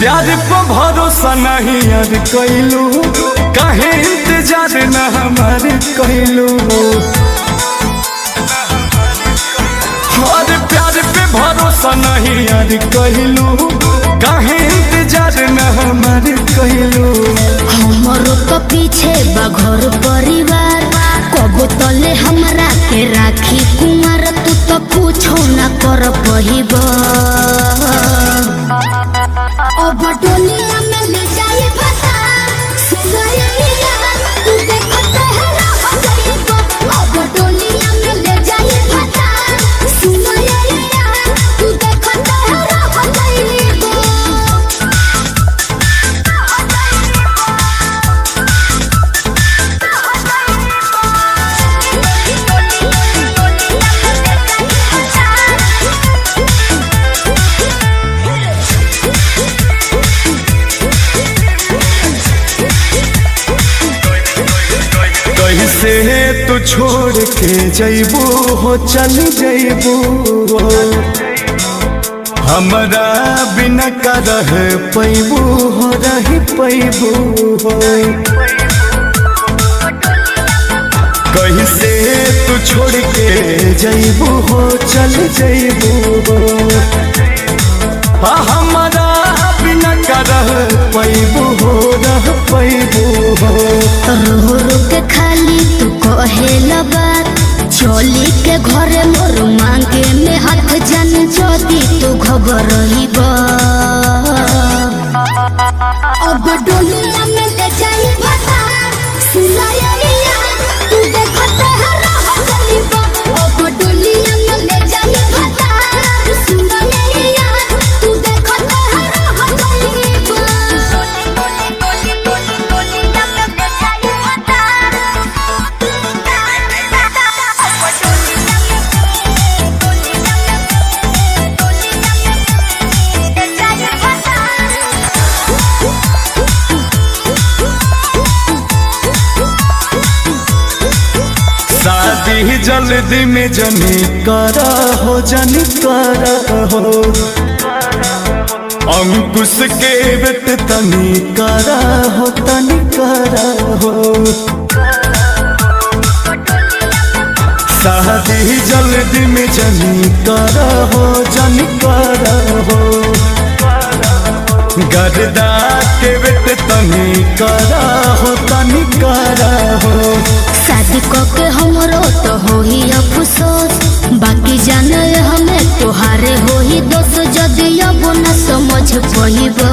प्यार पर भरोसा नहीं यार कैलू, काहे इंतजार न हमारे कैलू। और प्यार पे भरोसा नहीं यार कैलू, काहे इंतजार न हमारे कैलू। हमरो तो पीछे बघर परिवार, कबो तले हमरा के राखी कुमार। तू तो पूछो न कर पहिबा, अब डोलिया में ले जाए फटा सुनैया। तू देखो तेरा हो जाएगा, अब डोलिया में ले जाए फटा सुनैया। तू देखो तेरा हो जाएगा। कैसे तू छोड़ के जैबू हो, चल जैबू हमरा बिना का रह पैबू हो, रह पैबू हो। कैसे तू छोड़ के जैबू हो, चल जैबू हो हमरा बिना का रह पैबू हो, रह पैबू हो। रो रो के खाली तू कहेला बात, चली के घरे मोर मांगे में हाथ जान जदी तू घबरहिबा। अब डोलिया में ले जाई फटा सुनैया। तू देखो तेरा हो जाइबा, अब डोलिया में ले जाई फटा सुनैया। तू देखो तेरा हो जाइबा। शादी जल्दी में जनी करा हो, जनी करा हो। अंकुश के बेट तनी करा हो, तनी करा हो। शादी जल्दी में जनी करा हो, जनी करा हो। गर्दा के बेट तनी करा हो, तनी करा हो। शादी के हमरो तो हो ही अफसोस, बाकी जाने हमें तोहारे हो ही दोस्त। जदि अब न समझ पहिबा,